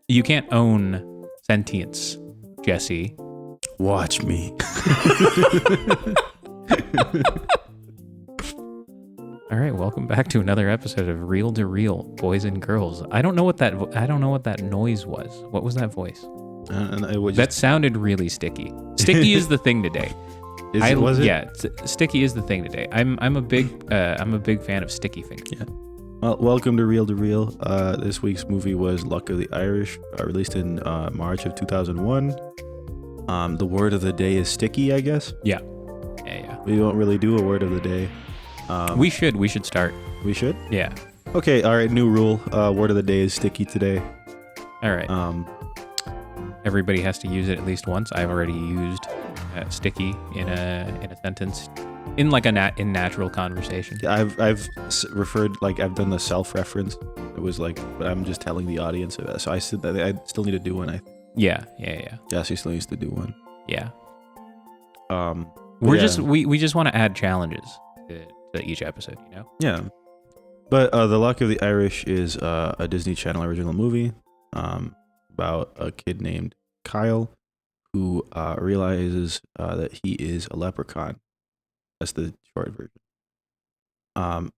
You can't own sentience, Jesse. Watch me. All right, welcome back to another episode of Reel to Reel, Boys and Girls. I don't know what that noise was. What was that voice? That sounded really sticky. Sticky is the thing today. Was it? Yeah, sticky is the thing today. I'm a big fan of sticky fingers. Yeah. Well, welcome to Reel. This week's movie was Luck of the Irish, released in March of 2001. The word of the day is sticky, I guess. Yeah. We don't really do a word of the day. We should start. We should? Yeah. Okay, all right, new rule. Word of the day is sticky today. All right. Everybody has to use it at least once. I've already used sticky in a sentence, in like in natural conversation. Yeah, I've referred, like, I've done the self-reference. It was like, but I'm just telling the audience of it. So I said that I still need to do one. Yeah. Jesse still needs to do one. Yeah. We just want to add challenges to each episode, you know? Yeah. But The Luck of the Irish is a Disney Channel original movie about a kid named Kyle who realizes that he is a leprechaun. That's the short version.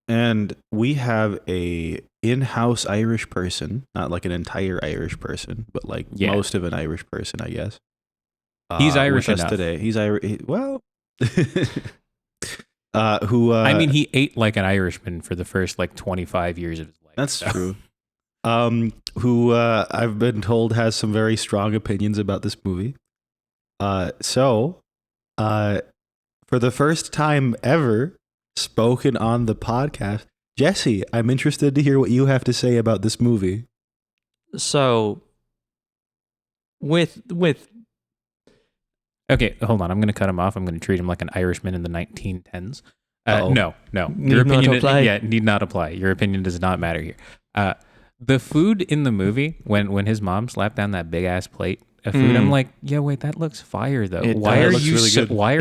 And we have a in-house Irish person, not like an entire Irish person, but like most of an Irish person, I guess. He's Irish with us enough. Today. He's Irish. Well, who? I mean, he ate like an Irishman for the first like 25 years of his life. That's true. Who I've been told has some very strong opinions about this movie. So, for the first time ever spoken on the podcast, Jesse, I'm interested to hear what you have to say about this movie. So, with Okay, hold on. I'm going to cut him off. I'm going to treat him like an Irishman in the 1910s. No. Need not apply. Need not apply. Your opinion does not matter here. The food in the movie, when his mom slapped down that big ass plate of food, I'm like, yeah, wait, that looks fire though. Why are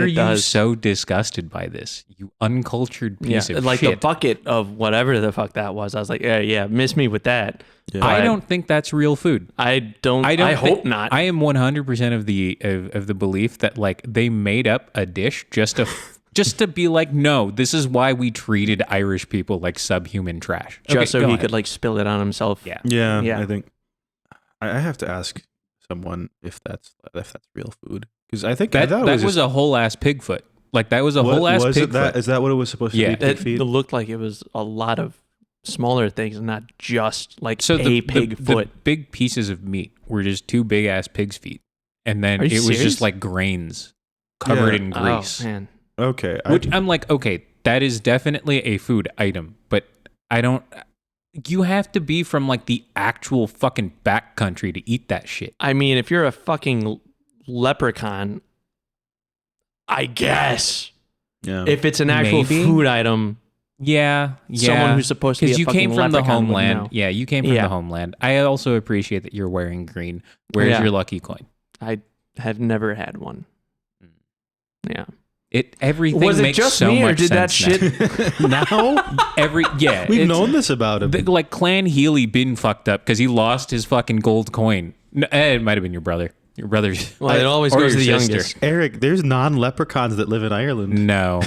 you so disgusted by this? You uncultured piece of like shit. the bucket of whatever the fuck that was. I was like, yeah, miss me with that. Yeah. I don't think that's real food. I hope not. I am 100% of the belief that like they made up a dish just to be like, no, this is why we treated Irish people like subhuman trash. Just so he could like spill it on himself. Yeah. I think I have to ask someone if that's real food, because I think that was a whole ass pig foot. Like that was a whole ass pig foot. Is that what it was supposed to be? Pig feet? It looked like it was a lot of smaller things and not just like pig foot. The big pieces of meat were just two big ass pig's feet, and then it was serious? just like grains covered in grease. Oh man. Okay. Which I'm like, okay, that is definitely a food item, but you have to be from like the actual fucking backcountry to eat that shit. I mean, if you're a fucking leprechaun, I guess. Yeah. If it's an actual food item. Yeah. Someone who's supposed to be a you fucking came from the leprechaun would homeland. know. Yeah, you came from the homeland. I also appreciate that you're wearing green. Where's your lucky coin? I have never had one. Yeah. Everything was it makes just so me, or much did that sense shit now. We've known this about him. Like Clan Healy been fucked up because he lost his fucking gold coin. No, it might have been your brother. Your brother's. Well, it always or goes to the your sister. youngest. Eric, there's non-leprechauns that live in Ireland. No.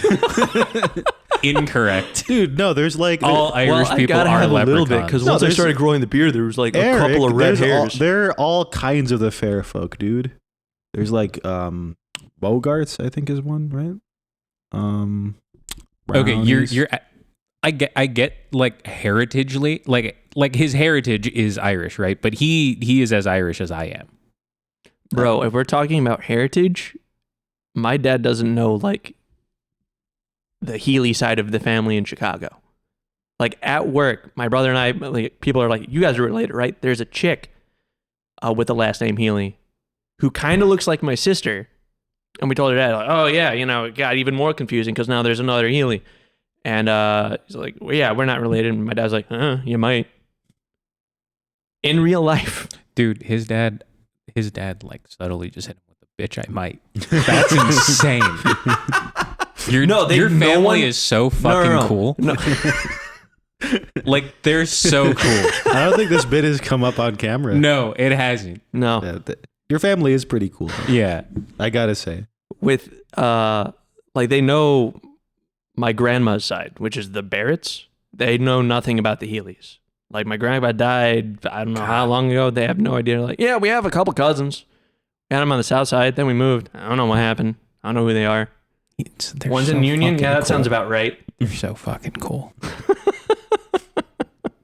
Incorrect. Dude, no, there's like all Irish I people gotta are have leprechauns. a little bit, because once I started growing the beard, there was like a couple of red hairs. There are all kinds of the fair folk, dude. There's like Bogarts, I think is one, right? Okay, you're I get like heritagely, like his heritage is Irish, right? But he is as Irish as I am. Bro, if we're talking about heritage, my dad doesn't know like the Healy side of the family in Chicago. Like at work, my brother and I, like people are like, you guys are related, right? There's a chick with the last name Healy who kind of looks like my sister. And we told her dad, like, oh yeah, it got even more confusing because now there's another Healy. And he's like, well, yeah, we're not related. And my dad's like, you might. In real life. Dude, his dad like subtly just hit him with a bitch, I might. That's insane. Your family is so fucking cool. No. Like, they're so cool. I don't think this bit has come up on camera. No, it hasn't. No. Your family is pretty cool. Yeah. I gotta say. With like they know my grandma's side, which is the Barretts. They know nothing about the Healy's. Like, my grandpa died, I don't know how long ago. They have no idea. Like, yeah, we have a couple cousins. And I'm on the south side. Then we moved. I don't know what happened. I don't know who they are. One's in Union. Yeah, that sounds about right. They're so fucking cool.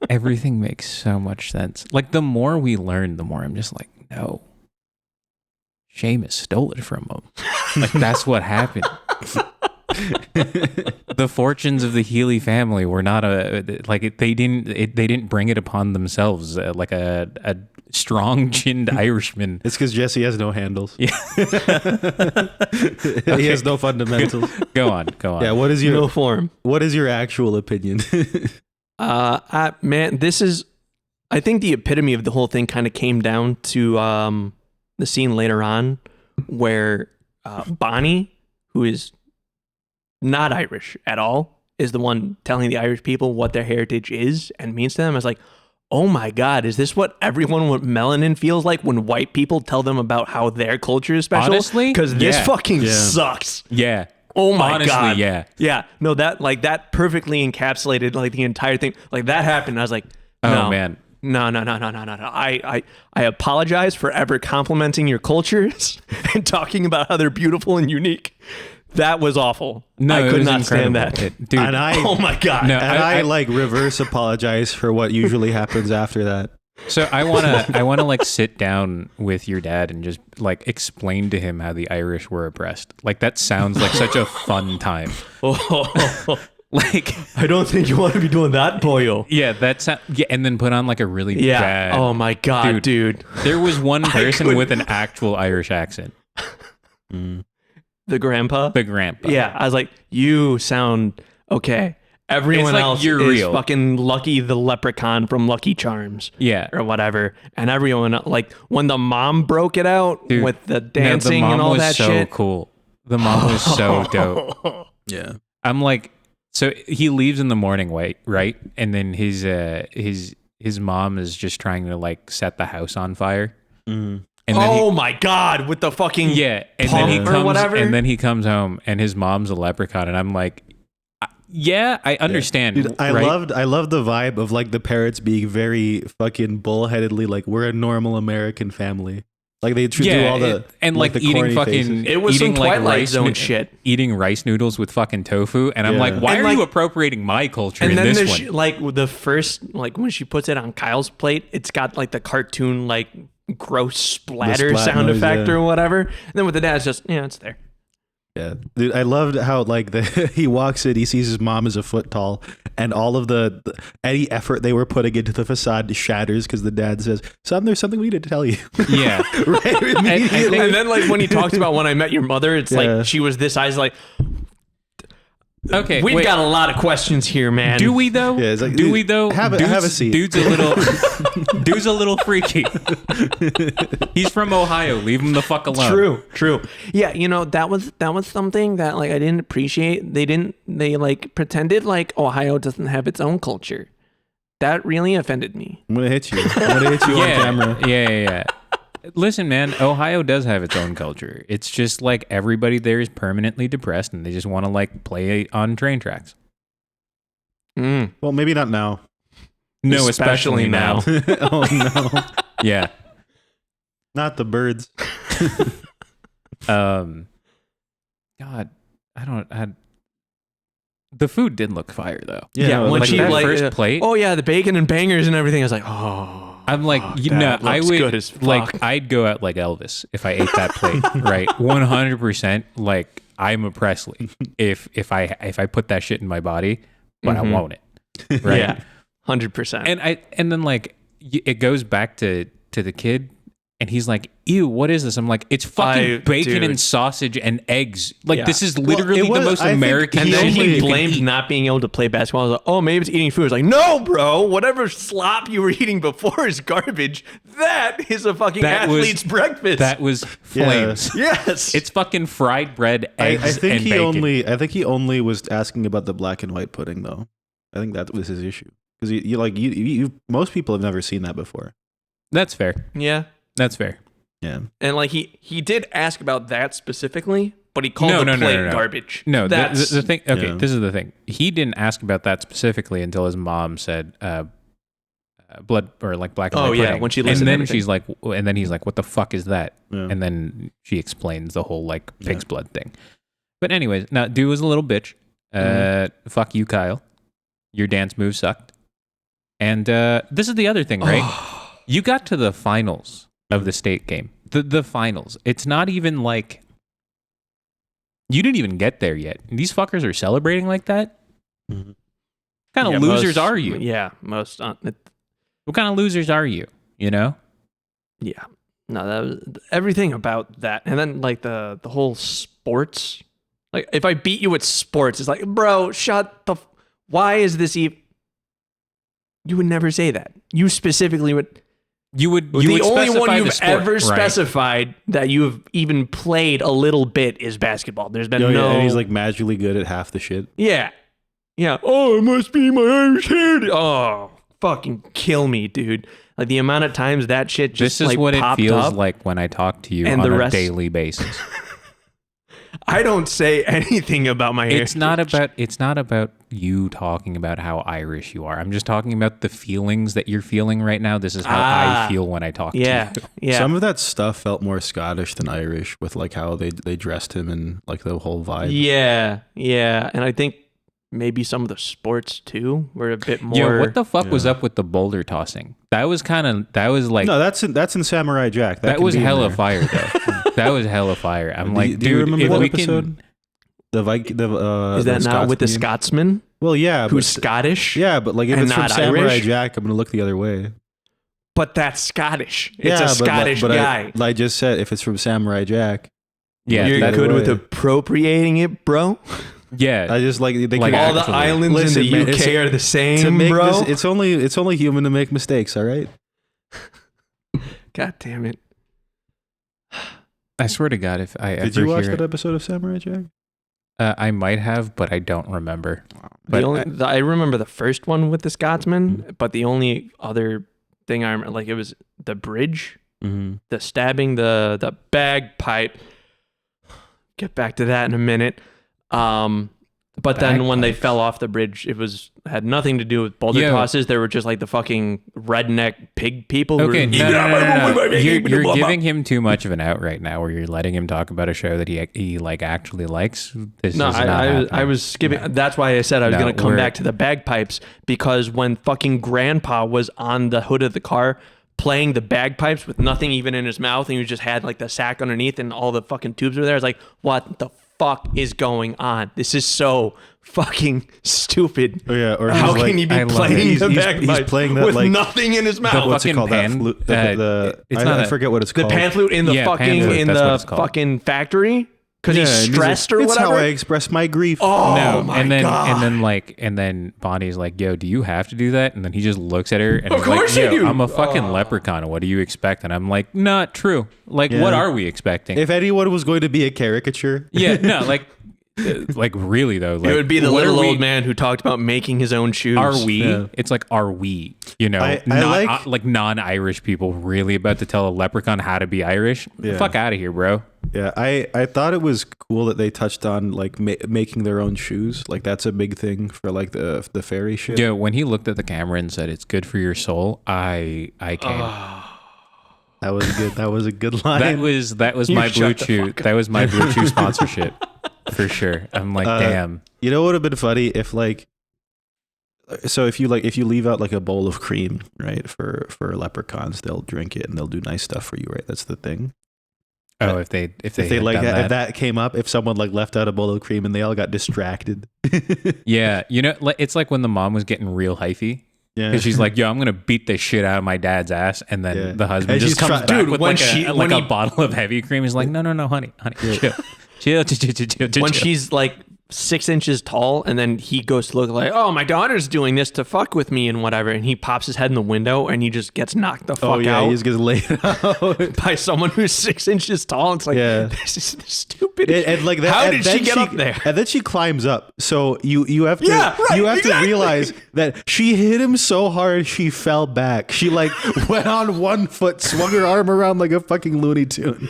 Everything makes so much sense. Like, the more we learn, the more I'm just like, no. Seamus stole it from him. Like, that's what happened. The fortunes of the Healy family were not they didn't bring it upon themselves like a strong-chinned Irishman. It's because Jesse has no handles. Yeah. He has no fundamentals. Go on. Yeah, what is your no form? What is your actual opinion? Man, this is, I think the epitome of the whole thing kind of came down to the scene later on where Bonnie, who is not Irish at all, is the one telling the Irish people what their heritage is and means to them. I was like, oh my God, is this what everyone with melanin feels like when white people tell them about how their culture is special? Honestly? Because this Yeah. fucking Yeah. sucks. Yeah. Oh my Honestly, God. yeah. Yeah. No, that perfectly encapsulated like the entire thing. Like, that happened. I was like, no. Oh, man. No. I apologize for ever complimenting your cultures and talking about how they're beautiful and unique. That was awful. No, I it could was not stand incredible. that. Dude, And Oh my God. No, And I like reverse apologize for what usually happens after that. so I wanna like sit down with your dad and just like explain to him how the Irish were oppressed. Like, that sounds like such a fun time. Like, I don't think you want to be doing that, boyo. yeah, and then put on like a really Yeah. bad. Oh my God, dude. There was one person couldn't- with an actual Irish accent. The grandpa? The grandpa. Yeah. I was like, you sound okay. Everyone It's like else you're is real. fucking Lucky the Leprechaun from Lucky Charms. Yeah. Or whatever. And everyone, like, when the mom broke it out Dude, with the No, dancing the mom and all was that so shit. cool. The mom was so dope. Yeah. I'm like, so he leaves in the morning, right? And then his mom is just trying to like set the house on fire. Mm. And then My God, with the fucking and then he pump comes or whatever. and then he comes home and his mom's a leprechaun, and I'm like, yeah, I understand. Dude, I right? loved the vibe of like the parents being very fucking bullheadedly like, we're a normal American family. Like, they do all the and like the eating corny fucking faces. It was eating some like Twilight rice Zone shit. eating rice noodles with fucking tofu, and I'm Yeah. like, why And are you like- appropriating my culture And in then this there's one? like the first, like when she puts it on Kyle's plate, it's got like the cartoon, like gross splatter splat sound noise, effect yeah. or whatever. And then with the dad, it's just, yeah, it's there. Yeah, dude, I loved how like he walks in, he sees his mom is a foot tall, and all of the any effort they were putting into the facade shatters because the dad says, "Son, there's something we need to tell you." Yeah. Right, immediately. And then like when he talks about When I Met Your Mother, it's Yeah. like she was this size. Like, Okay, we've wait. got a lot of questions here, man. Do we though? Yeah, it's like, do dude, we though? have a seat. Dude's a little freaky. He's from Ohio. Leave him the fuck alone. True. Yeah, you know, that was something that like I didn't appreciate. They like pretended like Ohio doesn't have its own culture. That really offended me. I'm gonna hit you. I'm gonna hit you on camera. Yeah. Listen, man, Ohio does have its own culture. It's just like everybody there is permanently depressed and they just want to like play on train tracks. Well, maybe not now. No, especially now. Oh no, Yeah. not the birds. God, the food did look fire though. Yeah, when like she that like first plate. oh yeah, the bacon and bangers and everything. I was like, oh. I'm like, you know, that I looks would good as fuck. like, I'd go out like Elvis if I ate that plate, right? 100%. Like, I'm a Presley if I put that shit in my body, but I won't it, right? Yeah, 100%. And then like it goes back to the kid, and he's like, "Ew, what is this?" I'm like, "It's fucking bacon dude. and sausage and eggs. Like Yeah. this is literally it was- the most I think American." And then shit he you can blamed eat. not being able to play basketball. I was like, oh, maybe it's eating food. I was like, no, bro. Whatever slop you were eating before is garbage. That is a fucking That was- athlete's breakfast. That was flames. yes. It's fucking fried bread, I eggs, think and he bacon. I think he only was asking about the black and white pudding though. I think that was his issue because you most people have never seen that before. That's fair. Yeah. That's fair. Yeah. And like he did ask about that specifically, but he called the plate garbage. No, the thing. Okay, Yeah. this is the thing. He didn't ask about that specifically until his mom said blood or like black and white pudding. When she listened, and then she's like, and then he's like, "What the fuck is that?" Yeah. And then she explains the whole like pig's blood thing. But anyways, now dude was a little bitch. Fuck you, Kyle. Your dance move sucked. And this is the other thing, right? You got to the finals of the state game. The finals. It's not even like you didn't even get there yet. These fuckers are celebrating like that. Mm-hmm. What kind of losers are you? Yeah, most. What kind of losers are you? You know? Yeah. No, that was everything about that, and then like the whole sports. Like if I beat you at sports, it's like, bro, shut the. Why is this even? You would never say that. You specifically would. You would. The only one you've sport, ever right? specified that you have even played a little bit is basketball. There's been Yeah, no. and he's like magically good at half the shit. Yeah. Oh, it must be my Irish head. Oh, fucking kill me, dude. Like the amount of times that shit just This is like what it popped feels up. like when I talk to you And on the a rest- daily basis. I don't say anything about my It's not about you talking about how Irish you are. I'm just talking about the feelings that you're feeling right now. This is how I feel when I talk to you. Yeah. Some of that stuff felt more Scottish than Irish, with like how they dressed him and like the whole vibe. Yeah. And I think maybe some of the sports too were a bit more. Yeah, what the fuck was up with the boulder tossing? That was like No, that's in Samurai Jack. that can was be in hella there. fire though. That was hella fire. I'm like, do you dude, remember if that we episode? can. Is that not with the Scotsman? Scotsman Well, yeah, who's but, Scottish? yeah, but like if and it's from not Samurai Irish? Jack, I'm gonna look the other way. But that's Scottish. It's Yeah, a Scottish but guy. I just said if it's from Samurai Jack. Yeah, You're that good way. with appropriating it, bro. Yeah, I just like they Like, can All the actually. islands Listen, in the man, UK it's- are the to same, make bro. it's only human to make mistakes. All right. God damn it. I swear to God, if I Did ever you watch hear that episode of Samurai Jack? I might have, but I don't remember. But I remember the first one with the Scotsman, but the only other thing I remember, like it was the bridge, Mm-hmm. the stabbing, the bagpipe. Get back to that in a minute. But then when they fell off the bridge, it had nothing to do with boulder tosses. They were just like the fucking redneck pig people. Okay, who no. You're giving him too much of an out right now, where you're letting him talk about a show that he like actually likes. This No, is not I happening. was skipping. That's why I said I was No, going to come we're- back to the bagpipes, because when fucking grandpa was on the hood of the car playing the bagpipes with nothing even in his mouth, and he just had like the sack underneath and all the fucking tubes were there, I was like, what the fuck is going on? This is so fucking stupid. Oh yeah, or How he's can like, he be I love playing it. the He's bagpipes playing that with like nothing in his mouth? what's it fucking called? pan, That flute. it's I not a- forget what it's The called. pan flute in the Yeah, pan fucking flute, in that's what the it's called. fucking factory because Yeah, he's and stressed like, or it's whatever. how I express my grief. Oh No, my and then god! and then Bonnie's like, "Yo, do you have to do that?" And then he just looks at her and Of is like, course you "Yo, do." I'm a fucking leprechaun. What do you expect?" And I'm like, "Not true. Like, Yeah. what are we expecting?" If anyone was going to be a caricature, Yeah, no, like really though. Like, It would be the what little are we- old man who talked about making his own shoes. Are we? Yeah. It's like, are we? You know, I not, like- non-Irish people really about to tell a leprechaun how to be Irish? Yeah. Fuck out of here, bro. yeah, I thought it was cool that they touched on like making their own shoes. Like that's a big thing for like the fairy shit. Yeah, when he looked at the camera and said it's good for your soul, I came. That was good. That was a good line. That was You my Blue shut the Chew. fuck up. That was my Blue Chew sponsorship for sure. I'm like, damn. You know what would have been funny if like, so if you leave out like a bowl of cream, right, for leprechauns, they'll drink it and they'll do nice stuff for you, right? That's the thing. Oh, if they had like done if that came up, if someone like left out a bowl of cream and they all got distracted. Yeah, you know, it's like when the mom was getting real hyphy. Yeah. Because she's like, yo, I'm gonna beat the shit out of my dad's ass, and then Yeah. the husband And just she's comes try- back Dude, with when like he- a bottle of heavy cream. He's like, no, honey, chill, chill. When she's like 6 inches tall, and then he goes to look like, oh, my daughter's doing this to fuck with me and whatever, and he pops his head in the window and he just gets knocked the fuck out. He just gets laid out by someone who's 6 inches tall. It's like, this is stupid. And like that, how did she get up there? And then she climbs up. So you have to to realize that she hit him so hard she fell back. She like went on one foot, swung her arm around like a fucking Looney Tune,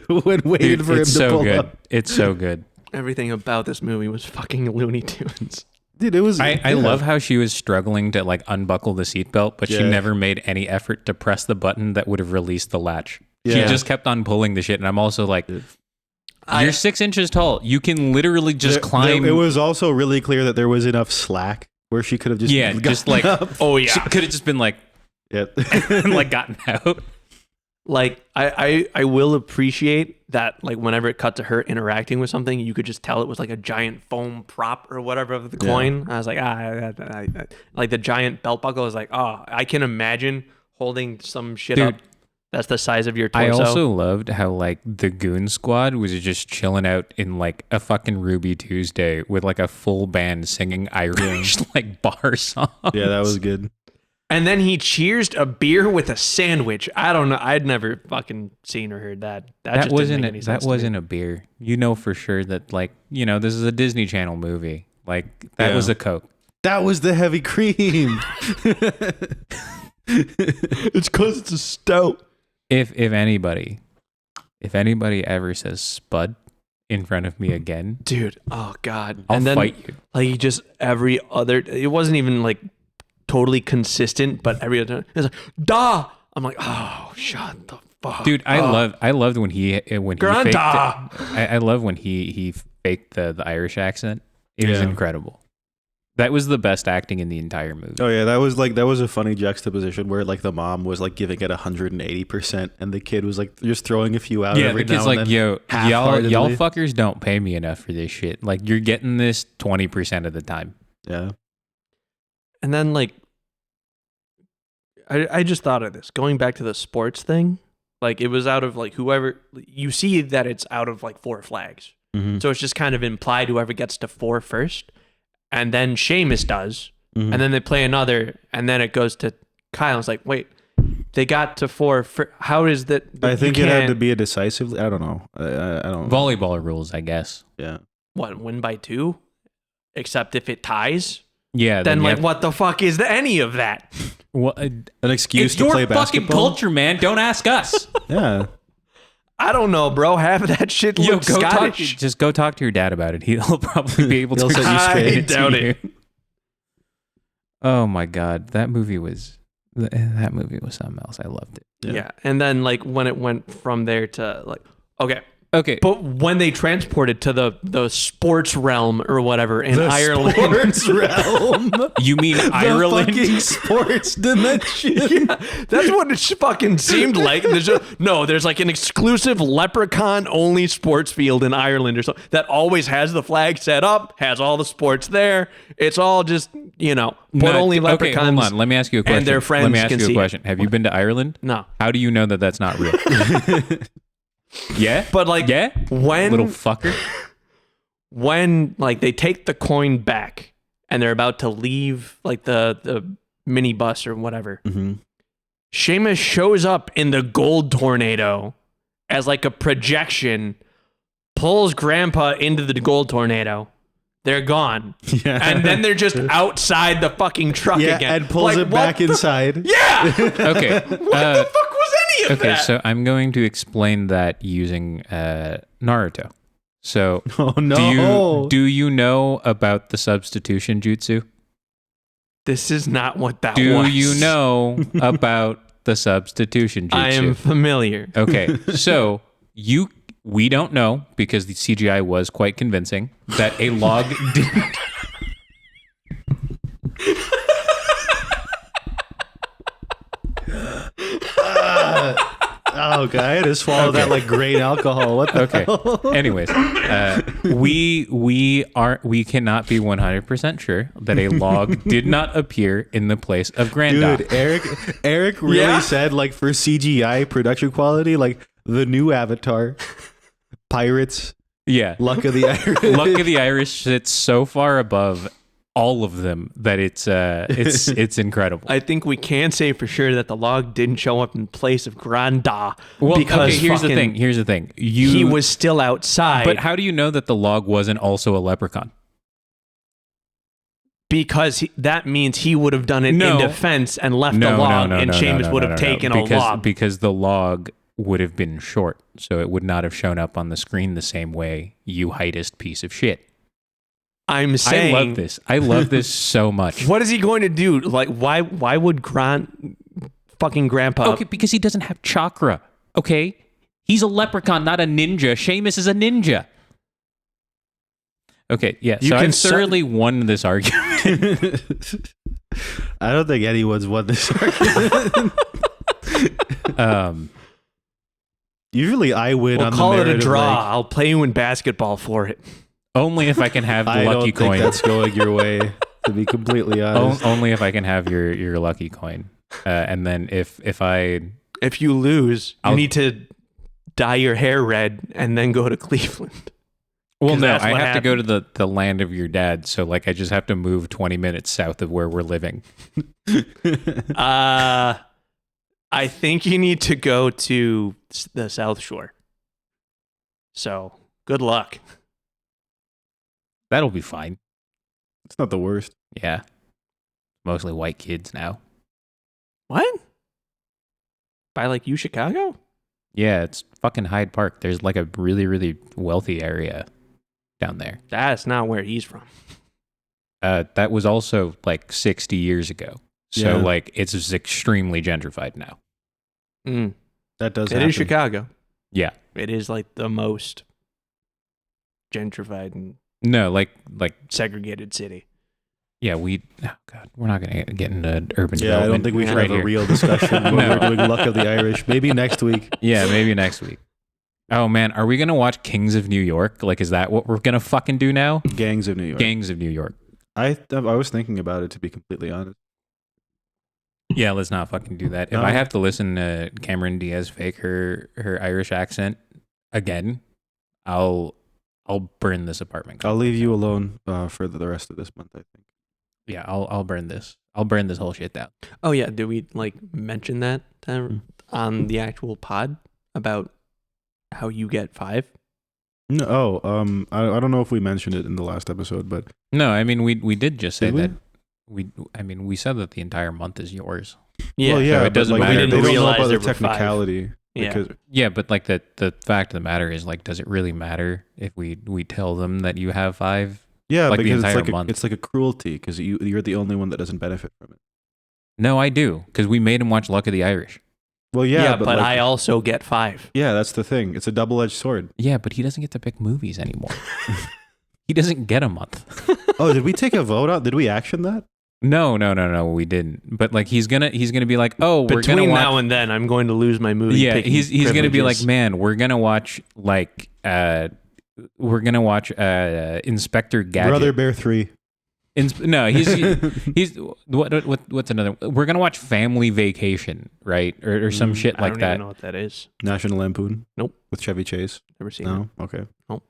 when waited for him to pull up. It's so good. Everything about this movie was fucking Looney Tunes. Dude, it was. I love how she was struggling to like unbuckle the seatbelt, but she never made any effort to press the button that would have released the latch. She just kept on pulling the shit, and I'm also like, you're 6 inches tall. You can literally just climb. It was also really clear that there was enough slack where she could have just just like up. She could have just been like, and like gotten out. Like I will appreciate that, like whenever it cut to her interacting with something, you could just tell it was like a giant foam prop or whatever of the coin. I was like, like the giant belt buckle is like, oh, I can imagine holding some shit up that's the size of your torso. I also loved how like the Goon Squad was just chilling out in like a fucking Ruby Tuesday with like a full band singing Irish like bar songs. Yeah, that was good. And then he cheersed a beer with a sandwich. I don't know. I'd never fucking seen or heard that. That wasn't a beer. You know for sure that like, you know, this is a Disney Channel movie. Like that was a Coke. That was the heavy cream. It's because it's a stout. If anybody ever says Spud in front of me again, dude, oh God, I'll fight you. Like just every other, it wasn't even like totally consistent, but every other time it's like da. I'm like, oh, shut the fuck, dude. I loved when he Granda. I love when he faked the Irish accent. It was incredible. That was the best acting in the entire movie. Oh yeah, that was a funny juxtaposition where like the mom was like giving it 180% and the kid was like just throwing a few out. Yeah, every the kid's now like, and yo, then, y'all fuckers don't pay me enough for this shit. Like you're getting this 20% of the time. Yeah. And then like, I just thought of this going back to the sports thing. Like it was out of like whoever, you see that it's out of like 4 flags. Mm-hmm. So it's just kind of implied whoever gets to 4 first. And then Seamus does. Mm-hmm. And then they play another. And then it goes to Kyle. It's like, wait, they got to 4. How is that? I think it had to be a decisive. I don't know. I don't. Volleyball rules, I guess. Yeah. What, win by 2? Except if it ties? Yeah. Then like, what the fuck is any of that? What, an excuse to play basketball? It's your fucking culture, man. Don't ask us. Yeah. I don't know, bro. Half of that shit looks Scottish. Just go talk to your dad about it. He'll probably be able to set you straight. I doubt it. Oh my God. That movie was something else. I loved it. Yeah. And then like when it went from there to like, okay. But when they transported to the sports realm or whatever in Ireland. Sports realm? You mean Ireland? The fucking sports dimension. Yeah, that's what it fucking seemed like. There's like an exclusive leprechaun only sports field in Ireland or something that always has the flag set up, has all the sports there. It's all just, but only leprechauns. Okay, hold on. Let me ask you a question. And their friends Let me ask can you a see question. Have you been to Ireland? No. How do you know that that's not real? Yeah? But like, when little fucker, when like they take the coin back and they're about to leave like the minibus or whatever, Seamus shows up in the gold tornado as like a projection, pulls Grandpa into the gold tornado. They're gone. Yeah. And then they're just outside the fucking truck again. And pulls it back inside. Yeah. Okay. What the fuck was any of that? Okay, so I'm going to explain that using Naruto. So, oh no. Do you know about the substitution jutsu? This is not what that was. Do you know about the substitution jutsu? I am familiar. Okay, so we don't know, because the CGI was quite convincing, that a log didn't... Oh god, I had to swallow that like grain alcohol. What the hell? Anyways, we cannot be 100% sure that a log did not appear in the place of Grandad. Dude, Eric really said like for CGI production quality, like the new Avatar, pirates, Yeah. Luck of the Irish. Luck of the Irish sits so far above all of them that it's incredible. I think we can say for sure that the log didn't show up in place of Granda. Well, because okay, here's the thing. He was still outside. But how do you know that the log wasn't also a leprechaun? Because that means he would have done it in defense and left the log, and Seamus would have taken a log. Because the log would have been short, so it would not have shown up on the screen the same way, you heightest piece of shit. I'm saying... I love this. I love this so much. What is he going to do? Like, why would fucking Grandpa... Okay, because he doesn't have chakra, okay? He's a leprechaun, not a ninja. Seamus is a ninja. Okay, yeah, so I've thoroughly won this argument. I don't think anyone's won this argument. Usually I win on the merit of... We'll call it a draw. I'll play you in basketball for it. Only if I can have the lucky coin. I don't think that's going your way, to be completely honest. Only if I can have your lucky coin. And then if you lose, you need to dye your hair red and then go to Cleveland. Well, no, I have to go to the land of your dad, so like I just have to move 20 minutes south of where we're living. I think you need to go to the South Shore. So, good luck. That'll be fine. It's not the worst. Yeah. Mostly white kids now. What? By like Chicago? Yeah, it's fucking Hyde Park. There's like a really, really wealthy area down there. That's not where he's from. That was also like 60 years ago. So like it's just extremely gentrified now. That does happen. It is Chicago. Yeah. It is like the most gentrified and like segregated city. Yeah, we're not going to get into urban development. Yeah, I don't think we should have a real discussion when we're doing Luck of the Irish. Maybe next week. Yeah, maybe next week. Oh man, are we going to watch Kings of New York? Like, is that what we're going to fucking do now? Gangs of New York. Gangs of New York. I was thinking about it, to be completely honest. Yeah, let's not fucking do that. If I have to listen to Cameron Diaz fake her Irish accent again, I'll burn this apartment. I'll leave you alone for the rest of this month, I think. Yeah, I'll burn this. I'll burn this whole shit down. Oh yeah, did we like mention that on the actual pod about how you get 5? No, I don't know if we mentioned it in the last episode, but no, I mean we did just say that. We said that the entire month is yours. Yeah, well, yeah, so it doesn't matter. We didn't realize about the technicality. Yeah, but like the fact of the matter is, like, does it really matter if we tell them that you have 5? Yeah, like because the entire month. It's like a cruelty because you're the only one that doesn't benefit from it. No, I do, because we made him watch Luck of the Irish. Well, yeah, but like, I also get 5. Yeah, that's the thing. It's a double-edged sword. Yeah, but he doesn't get to pick movies anymore. He doesn't get a month. Oh, did we take a vote on? Did we action that? No, we didn't. But like he's gonna be like, oh, we're gonna watch... now and then, I'm going to lose my movie. Yeah, he's gonna be like, man, we're gonna watch Inspector Gadget. Brother Bear 3. No, he's what's another? We're gonna watch Family Vacation, right, or some shit like that. I don't even know what that is. National Lampoon. Nope. With Chevy Chase. Never seen it. No. Okay. Nope.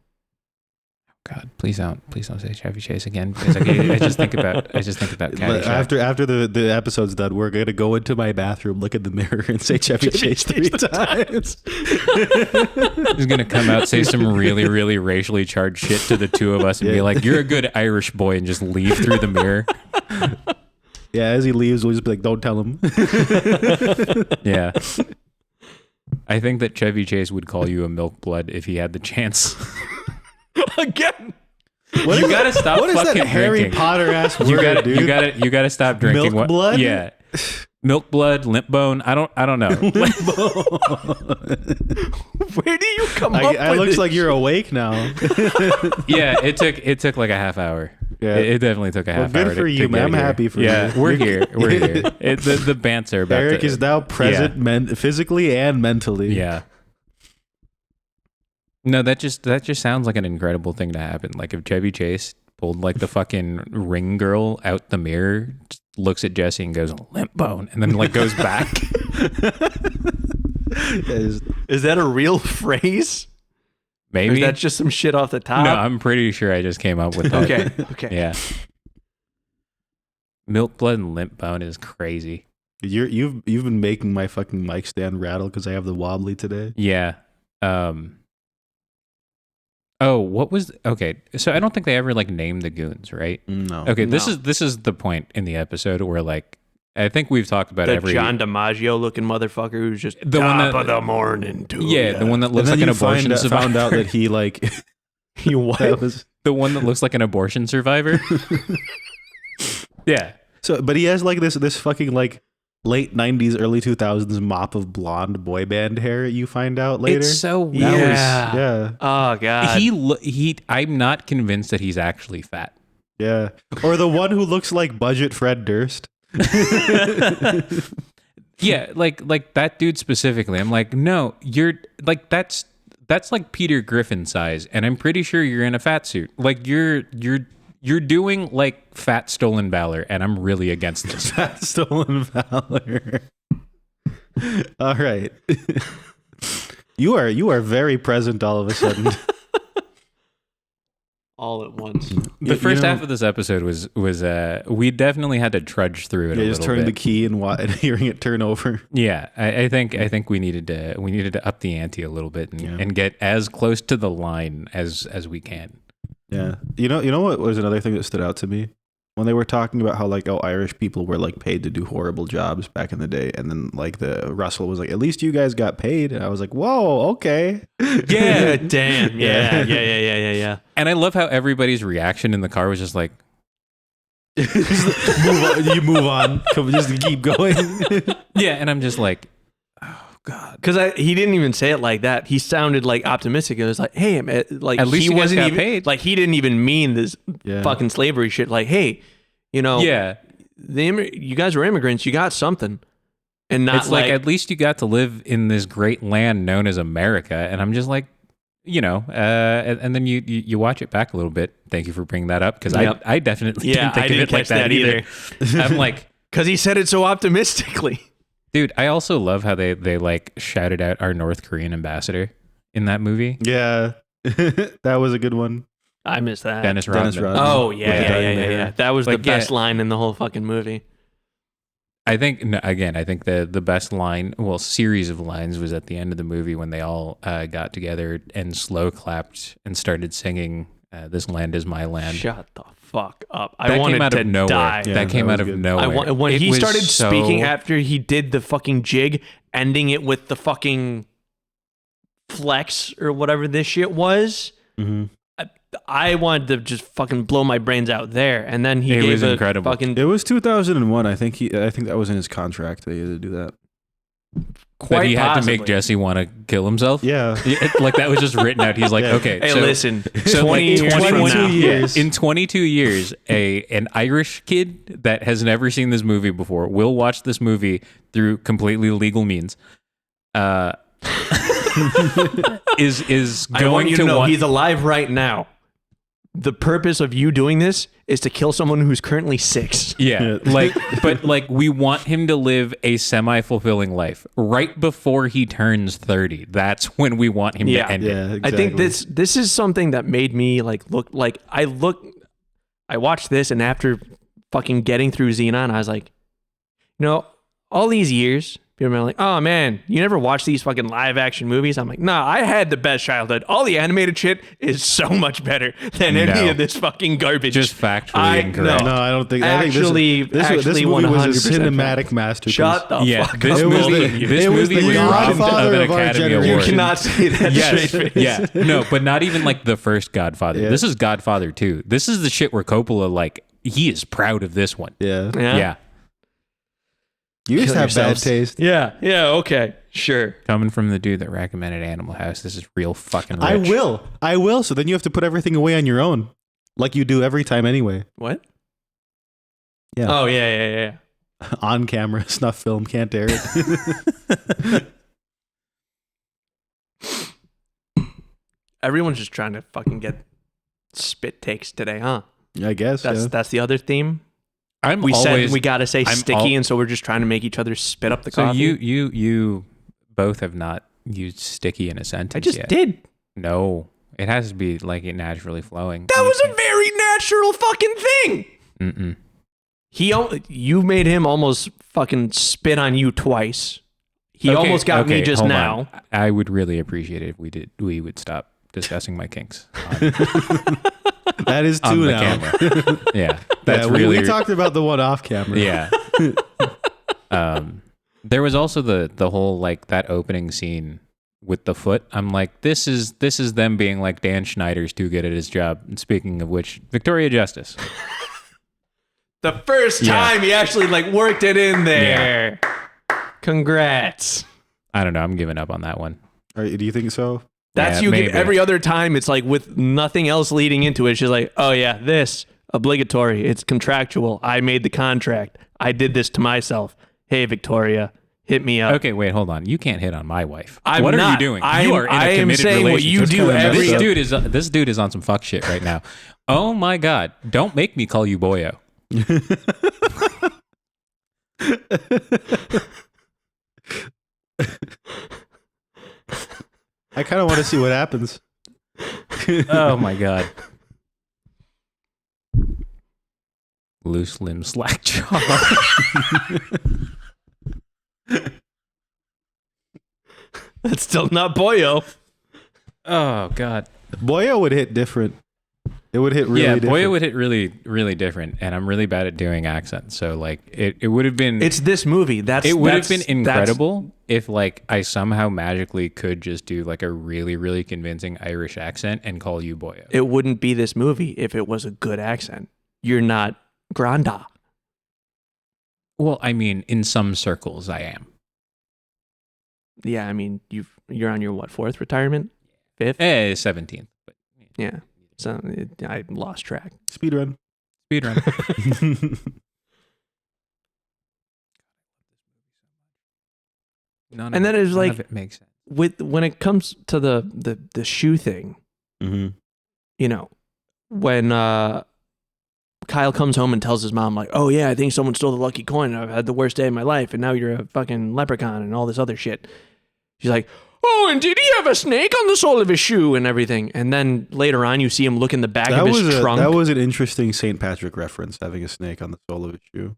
God, please don't say Chevy Chase again, because I just think about after the episode's done, we're gonna go into my bathroom, look in the mirror, and say Chevy Chase 3 times. He's gonna come out, say some really, really racially charged shit to the two of us, and be like, "You're a good Irish boy," and just leave through the mirror. Yeah, as he leaves, we'll just be like, "Don't tell him." Yeah. I think that Chevy Chase would call you a milk blood if he had the chance. Again, you gotta stop. What is fucking that Harry drinking. Potter ass word, dude? You gotta stop drinking. Milk blood? Yeah, milk blood, limp bone. I don't know. Where do you come up? It looks like you're awake now. Yeah, it took like a half hour. Yeah, it definitely took a half hour. Good for you, man. I'm happy for you. Yeah, we're here. We're here. The banter. Eric is now present, physically and mentally. Yeah. No, that just sounds like an incredible thing to happen. Like if Chevy Chase pulled like the fucking ring girl out the mirror, just looks at Jesse and goes, "Limp bone," and then like goes back. Is that a real phrase? Maybe. Or is that just some shit off the top? No, I'm pretty sure I just came up with that. Okay. Yeah. Milk, blood, and limp bone is crazy. You've been making my fucking mic stand rattle because I have the wobbly today. Yeah. What was okay? So I don't think they ever like named the goons, right? No. Okay, No. this is the point in the episode where like I think we've talked about the John DiMaggio looking motherfucker who's just the one that, of the morning to yeah, the one that looks like an abortion survivor. Found out that he like you what? The one that looks like an abortion survivor. Yeah. So, but he has like this fucking like late 90s, early 2000s mop of blonde boy band hair. You find out later. It's so weird. Yeah. Oh god. I'm not convinced that he's actually fat. Yeah. Or the one who looks like budget Fred Durst. Yeah, like that dude specifically. I'm like, no, you're like that's like Peter Griffin size, and I'm pretty sure you're in a fat suit. Like you're doing like fat stolen valor, and I'm really against this. Fat stolen valor. All right. You are very present all of a sudden. All at once. The first half of this episode was we definitely had to trudge through it. Yeah, a just little turning bit. the key and hearing it turn over. Yeah, I think we needed to up the ante a little bit and get as close to the line as we can. Yeah, you know what was another thing that stood out to me when they were talking about how like Irish people were like paid to do horrible jobs back in the day, and then like the Russell was like, at least you guys got paid, and I was like, whoa, okay, Yeah, damn, yeah. And I love how everybody's reaction in the car was just like, you move on, just keep going. yeah, and I'm just like, oh god, Because he didn't even say it like that. He sounded like optimistic. It was like, hey, man, like At least he you guys wasn't got even paid. like he didn't even mean this fucking slavery shit. Like, hey, you know, yeah. you guys were immigrants. You got something, and not It's like at least you got to live in this great land known as America, and I'm just like, you know, and then you watch it back a little bit. Thank you for bringing that up because Yep. I definitely didn't think I of didn't it like catch that either. I'm like, because he said it so optimistically. dude, I also love how they like shouted out our North Korean ambassador in that movie. Yeah, that was a good one. I missed that. Dennis Rodman. Oh Yeah, yeah. That was Like, the best line in the whole fucking movie. I think I think the best line, well, series of lines was at the end of the movie when they all got together and slow clapped and started singing "This Land Is My Land." Shut the fuck up! That I wanted came out to of nowhere. die. Yeah, that came that out was of good. nowhere. When It he was started so- speaking after he did the fucking jig, ending it with the fucking flex or whatever this shit was. Mm-hmm. I wanted to just fucking blow my brains out there, and then he It gave was a incredible. fucking It was 2001. I think that was in his contract that he had to do that. quite that he had possibly. to make Jesse want to kill himself. Yeah. Like that was just written out. He's like, Yeah. okay, Hey, so listen, so 20 years from 22 now. years. in 22 years, an Irish kid that has never seen this movie before will watch this movie through completely legal means. Is I going want you to know want- he's alive right now. The purpose of you doing this is to kill someone who's currently 6. Yeah, but we want him to live a semi-fulfilling life right before he turns 30. That's when we want him Yeah. to end it. Yeah, exactly. I think this is something that made me like look like I watched this, and after fucking getting through Xenon, I was like, you know, all these years, people are like, oh man, you never watched these fucking live action movies? I'm like, nah, I had the best childhood. All the animated shit is so much better than any No. of this fucking garbage. Just factually incorrect. No, I don't think. Actually, I think this movie 100% was a cinematic fact. masterpiece. Shut the Yeah, fuck this up. movie, the- this it was movie the was robbed Godfather of an of our Academy generation. You Award. cannot say that Yes, straight face. yeah, no, but not even like the first Godfather. Yeah. This is Godfather 2. This is the shit where Coppola like he is proud of this one. Yeah. Yeah, You used Kill to have bad yourselves. taste. Yeah, okay, sure. coming from the dude that recommended Animal House, this is real fucking rich. I will. So then you have to put everything away on your own, like you do every time anyway. What? Yeah. Oh, yeah. On camera, snuff film, can't air it. Everyone's just trying to fucking get spit takes today, huh? I guess. That's the other theme. I'm We always said we gotta say I'm sticky, and so we're just trying to make each other spit up the so coffee. you both have not used sticky in a sentence I just yet. did. No, It has to be like it naturally flowing. That was a very natural fucking thing. You made him almost fucking spit on you twice. He almost got me just now. On. I would really appreciate it if we would stop discussing my kinks. That is two now. Camera. Yeah, that's really. We talked about the one off camera. Yeah. There was also the whole like that opening scene with the foot. I'm like, this is them being like, Dan Schneider's too good at his job. And speaking of which, Victoria Justice. The first time he actually like worked it in there. Yeah. Congrats. I don't know. I'm giving up on that one. Do you think so? That's every other time. It's like with nothing else leading into it. She's like, oh yeah, this obligatory. It's contractual. I made the contract. I did this to myself. Hey, Victoria, hit me up. Okay, wait, hold on. You can't hit on my wife. What are you doing? You are in a committed relationship. What you do this dude is on some fuck shit right now. Oh my God. Don't make me call you boyo. I kind of want to see what happens. Oh my God. Loose limb, slack jaw. That's still not boyo. Oh God. Boyo would hit different. It would hit really different. Boyo would hit really, really different. And I'm really bad at doing accents. So like it would have been. It's this movie. It would have been incredible if like I somehow magically could just do like a really, really convincing Irish accent and call you boyo. It wouldn't be this movie if it was a good accent. You're not Granda. Well, I mean, in some circles I am. Yeah, I mean, you're on your what, 4th retirement? 5th? 17th. But yeah. So I lost track. Speed run. None and then it's like it makes sense. When it comes to the shoe thing, you know, when Kyle comes home and tells his mom like, "Oh yeah, I think someone stole the lucky coin. I've had the worst day of my life, and now you're a fucking leprechaun and all this other shit." She's like, "Oh, and did he have a snake on the sole of his shoe and everything?" And then later on, you see him look in the back of his trunk. That was an interesting St. Patrick reference, having a snake on the sole of his shoe.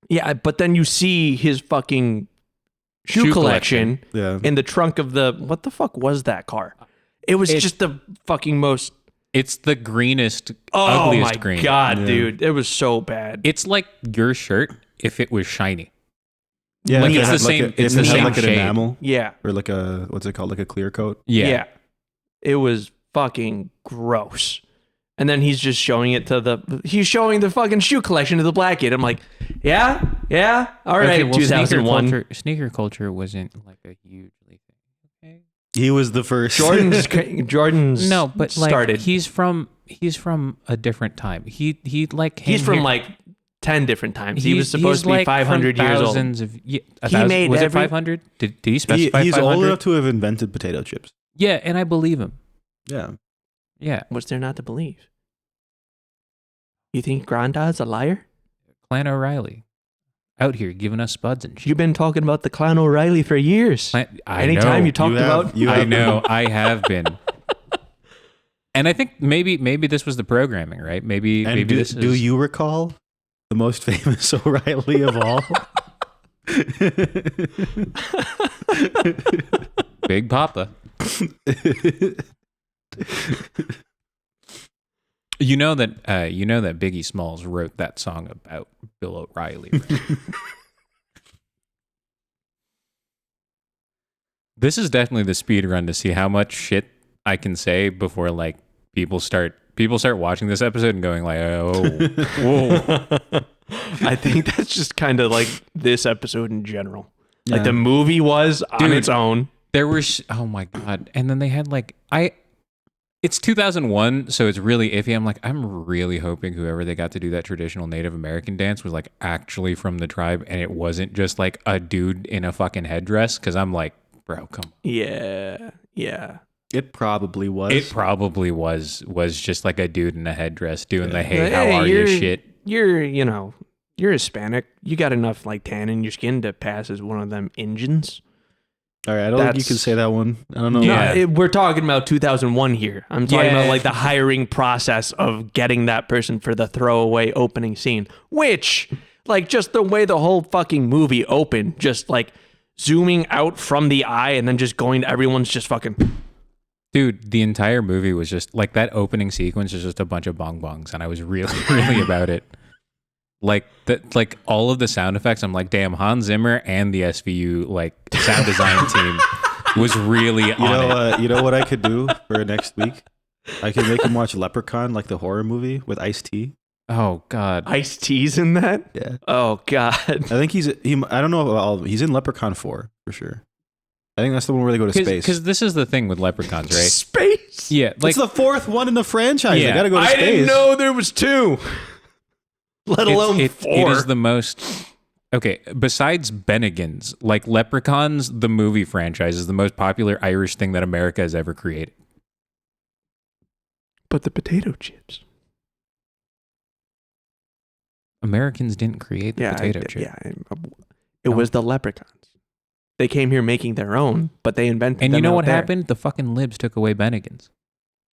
Yeah, but then you see his fucking shoe collection in the trunk of what the fuck was that car? It was just the fucking most... It's the greenest, ugliest green. Oh my God, dude. It was so bad. It's like your shirt if it was shiny. Yeah, like it's the same. It's the same like an shade. enamel. Yeah, or like a what's it called? Like a clear coat. Yeah. It was fucking gross. And then he's just showing it to he's showing the fucking shoe collection to the black kid. I'm like, yeah, all right. Okay, 2001. Sneaker culture wasn't like a hugely thing. Okay. He was the first. Jordan's no, but like started. He's from a different time. He's from like 10 different times. He was supposed to be 500 years old. He made was it 500? Did he specify He's 500? old enough to have invented potato chips. Yeah, and I believe him. Yeah. What's there not to believe? You think Grandad's a liar? Clan O'Reilly. Out here giving us spuds and shit. You've been talking about the Clan O'Reilly for years. Anytime you talked about... I know, I have been. And I think maybe this was the programming, right? Maybe this is... Do you recall the most famous O'Reilly of all? Big Papa. You know that Biggie Smalls wrote that song about Bill O'Reilly. Right? This is definitely the speed run to see how much shit I can say before like people start watching this episode and going like, oh, whoa. I think that's just kind of like this episode in general. Yeah. Like the movie was on its own. There were oh my God, and then they had like It's 2001, so it's really iffy. I'm like, I'm really hoping whoever they got to do that traditional Native American dance was like actually from the tribe, and it wasn't just like a dude in a fucking headdress. Because I'm like, bro, come on. Yeah. It probably was. It probably was just like a dude in a headdress doing the hey, how are you shit. You're Hispanic. You got enough like tan in your skin to pass as one of them Injuns. All right, I don't think you can say that one. I don't know. No, we're talking about 2001 here. I'm talking about like the hiring process of getting that person for the throwaway opening scene, which like just the way the whole fucking movie opened, just like zooming out from the eye and then just going to everyone's just fucking. Dude, the entire movie was just like that opening sequence is just a bunch of bong bongs, and I was really, really about it. Like all of the sound effects, I'm like, damn, Hans Zimmer and the SVU like sound design team was really on it. You know what I could do for next week? I could make him watch Leprechaun, like the horror movie with Ice-T. Oh God, Ice-T's in that? Yeah. Oh God. I think I don't know about all of them. He's in Leprechaun 4 for sure. I think that's the one where they go to space. Because this is the thing with Leprechauns, right? Space? Yeah, like, it's the fourth one in the franchise. Yeah. They gotta go to space. I didn't know there was 2. Let alone 4. It is the most... Okay, besides Bennigan's, like Leprechauns, the movie franchise, is the most popular Irish thing that America has ever created. But the potato chips. Americans didn't create the potato chip. Yeah, it was the Leprechauns. They came here making their own, but they invented And them you know out what there. happened? The fucking libs took away Bennigan's.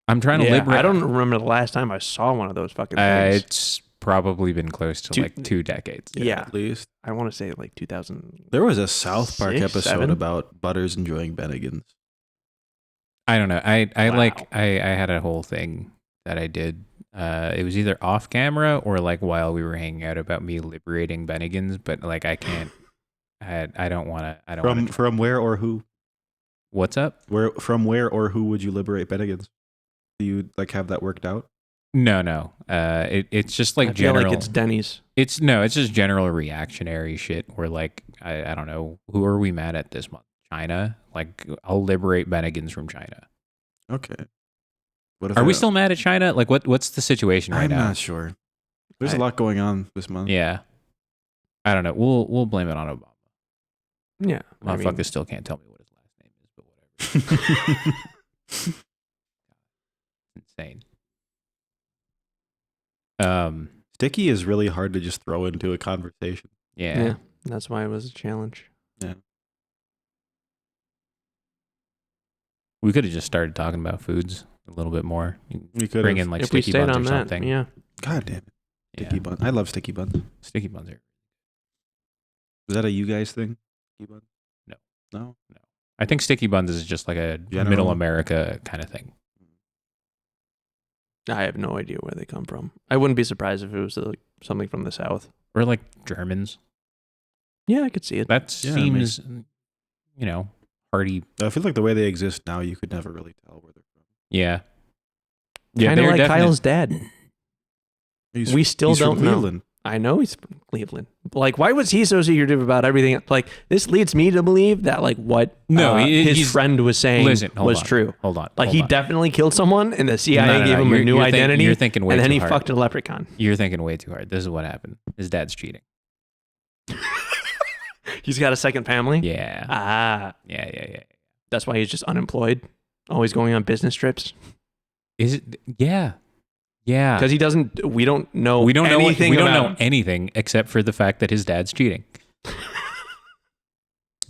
I'm trying to liberate... I don't remember the last time I saw one of those fucking things. It's probably been close to like 2 decades. Yeah. At least. I want to say like 2000. There was a South Park episode 7? about Butters enjoying Bennigan's. I don't know. I Wow. had a whole thing that I did. It was either off camera or like while we were hanging out about me liberating Bennigan's, but like I can't. I don't want to. From where or who? What's up? From where or who would you liberate Bennigan's? Do you like have that worked out? No. It's just like I feel general. like it's Denny's. It's just general reactionary shit. Or like I don't know, who are we mad at this month? China. Like I'll liberate Bennigan's from China. Okay. Are we still mad at China? Like what's the situation right now? I'm not sure. There's a lot going on this month. Yeah. I don't know. We'll blame it on Obama. Yeah. Motherfucker still can't tell me what his last name is, but whatever. Insane. Sticky is really hard to just throw into a conversation. Yeah. That's why it was a challenge. Yeah. We could have just started talking about foods a little bit more. We could bring in like If we sticky stayed buns on or that, something. yeah. God damn it. Sticky Yeah. bun. I love sticky buns. Sticky buns are. Is that a you guys thing? Sticky bun? No. No? I think sticky buns is just like a General? middle America kind of thing. I have no idea where they come from. I wouldn't be surprised if it was like something from the South. Or like Germans. Yeah, I could see it. That seems, hearty. I feel like the way they exist now, you could never really tell where they're from. Yeah. Kind of they're like definite- Kyle's dad. We still He's from don't know. Cleveland. I know he's from Cleveland. Like, why was he so secretive about everything? Like, this leads me to believe that, like, what his he's- friend was saying hold was on, true. Hold on. Like, hold he on. definitely killed someone, and the CIA No, gave him a new identity. You're thinking way and then too he hard. fucked a leprechaun. You're thinking way too hard. This is what happened. His dad's cheating. He's got a second family? Yeah. Ah. Yeah. That's why he's just unemployed. Always going on business trips. Is it? Yeah. Yeah. Because we don't know We don't anything know. We don't about know anything except for the fact that his dad's cheating.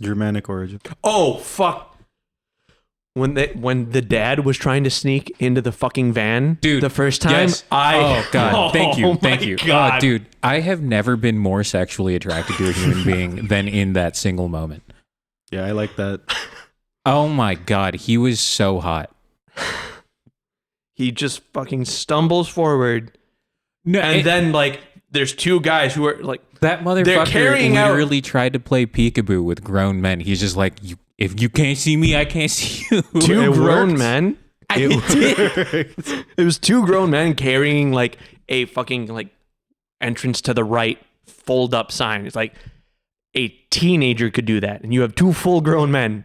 Germanic origin. Oh, fuck. When the dad was trying to sneak into the fucking van, Dude, the first time, yes. Oh God! Thank you. my God. Dude, I have never been more sexually attracted to a human being than in that single moment. Yeah, I like that. Oh my God, he was so hot. He just fucking stumbles forward, No, and then like there's two guys who are like that they're motherfucker carrying out- literally tried to play peekaboo with grown men. He's just like, if you can't see me, I can't see you. two It grown worked. men. It was two grown men carrying like a fucking like entrance to the right fold up sign. It's like a teenager could do that, and you have two full grown men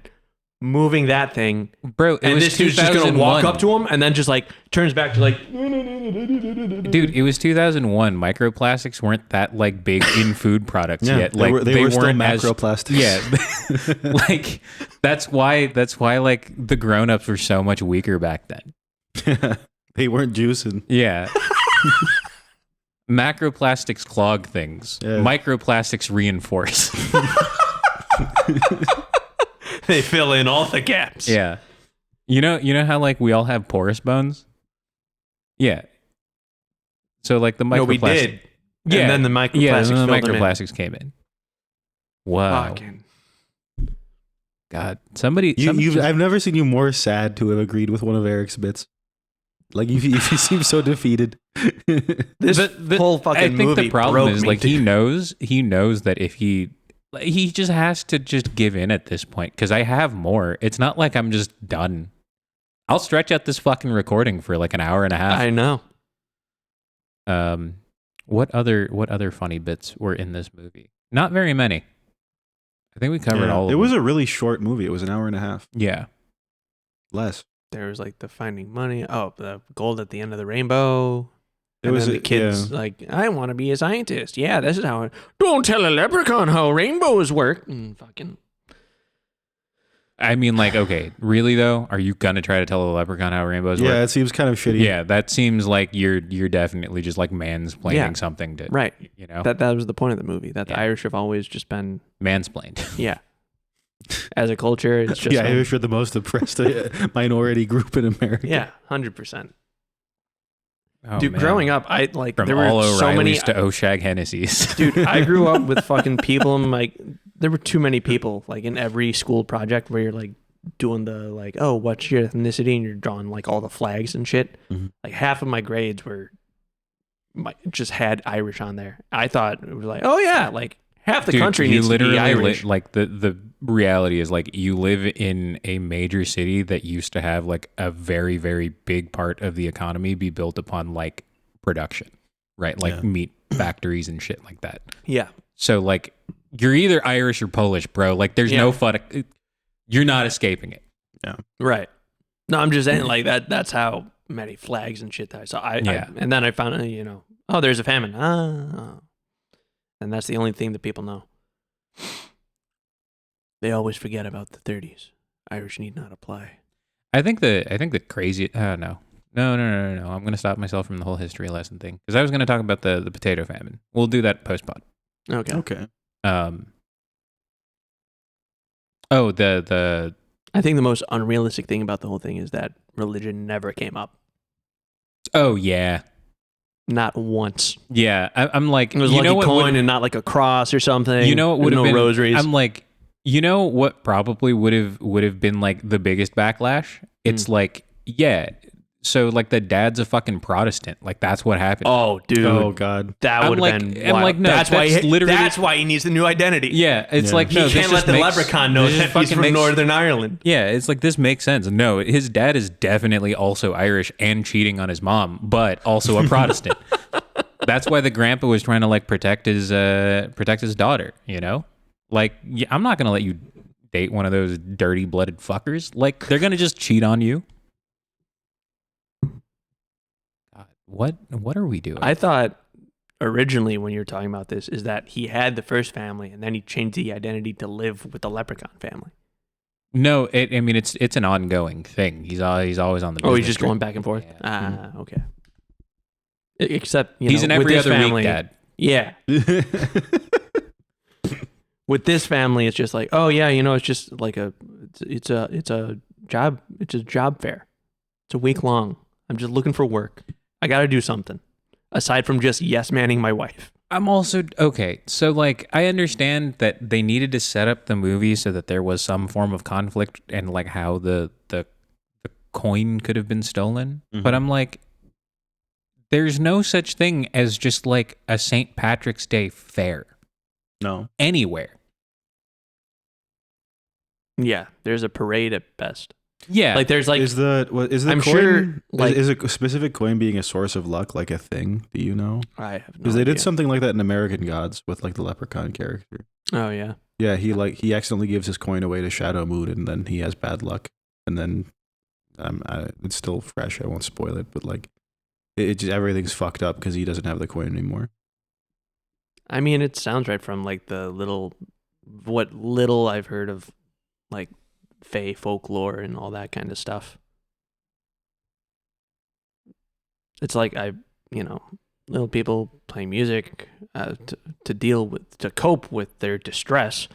moving that thing. Bro, it And was this dude's just gonna walk 2001. up to him and then just like turns back to like, Dude, it was 2001. Microplastics weren't that like big in food products Yeah, yet. they Like were still weren't as- macroplastics. Yeah, like that's why like the grown-ups were so much weaker back then. They weren't juicing. Yeah. Macroplastics clog things. Yeah. Microplastics reinforce. They fill in all the gaps. Yeah. You know how like we all have porous bones? Yeah. So like the microplastics. No, we did. Yeah. And then the microplastics. Yeah, and then the microplastics came in. Wow. Fucking. God. Somebody I've never seen you more sad to have agreed with one of Eric's bits. Like you seem so defeated. This whole fucking I think movie the problem broke is me, like dude. he knows that if he just has to just give in at this point because I have more. It's not like I'm just done. I'll stretch out this fucking recording for like an hour and a half. I know. What other funny bits were in this movie? Not very many. I think we covered all of them. It was a really short movie. It was an hour and a half. Yeah. Less. There was like the finding money. Oh, the gold at the end of the rainbow. It And was then the kids like, I want to be a scientist. Yeah, this is how. Don't tell a leprechaun how rainbows work. Fucking. I mean, like, okay, really though? Are you gonna try to tell a leprechaun how rainbows work? Yeah, it seems kind of shitty. Yeah, that seems like you're definitely just like mansplaining something to Right. You know, That was the point of the movie. That the Irish have always just been mansplained. Yeah. As a culture, it's just Irish are the most oppressed minority group in America. Yeah, 100%. Oh, Dude, man. growing up, I like From there were all so many. O'Reillys to Oshag Hennessy's. Dude, I grew up with fucking people and like there were too many people like in every school project where you're like doing the like, oh, what's your ethnicity, and you're drawing like all the flags and shit. Mm-hmm. Like half of my grades were just had Irish on there. I thought it was like, oh yeah, like half the country needs to be Irish. Like the reality is like you live in a major city that used to have like a very, very big part of the economy be built upon like production, right? Like meat factories and shit like that. Yeah. So like you're either Irish or Polish, bro. Like there's no fun. You're not escaping it. Yeah. Right. No, I'm just saying like that. That's how many flags and shit that I saw. And then I found, oh, there's a famine. And that's the only thing that people know. They always forget about the 30s. Irish need not apply. I think the crazy. No. I'm going to stop myself from the whole history lesson thing because I was going to talk about the potato famine. We'll do that post pod. Okay. Oh, the. I think the most unrealistic thing about the whole thing is that religion never came up. Oh yeah. Not once. Yeah, I'm like, it was like a coin and not like a cross or something. You know what would have been rosaries. I'm like, you know what probably would have been like the biggest backlash? It's like, yeah. So like the dad's a fucking Protestant. Like that's what happened. Oh, dude. Oh god. That would have been wild. I'm like, no, that's why he needs the new identity. Yeah, it's like no, he can't let the leprechaun know that he's from Northern Ireland. Yeah, it's like this makes sense. No, his dad is definitely also Irish and cheating on his mom, but also a Protestant. That's why the grandpa was trying to like protect his daughter, Like, yeah, I'm not going to let you date one of those dirty blooded fuckers. Like they're going to just cheat on you. God, what are we doing? I thought originally when you were talking about this is that he had the first family and then he changed the identity to live with the leprechaun family. No, it's an ongoing thing. He's always on the. Oh, he's just trip. going back and forth. Yeah. Okay. Except he's in every other family, week, Dad. Yeah. With this family, it's just like, oh yeah, it's just like it's a job fair. It's a week long. I'm just looking for work. I got to do something aside from just yes manning my wife. I'm also okay. So like I understand that they needed to set up the movie so that there was some form of conflict and like how the coin could have been stolen. Mm-hmm. But I'm like, there's no such thing as just like a St. Patrick's Day fair. No. Anywhere. Yeah, there's a parade at best. Yeah, like there's like is the I'm coin, sure like is a specific coin being a source of luck like a thing? Do you know? I have no because they did something like that in American Gods with like the leprechaun character. Oh yeah, yeah. He accidentally gives his coin away to Shadow Moon, and then he has bad luck. And then it's still fresh. I won't spoil it, but like it just everything's fucked up because he doesn't have the coin anymore. I mean, it sounds right from like what little I've heard of like Fae folklore and all that kind of stuff. It's like little people playing music to cope with their distress.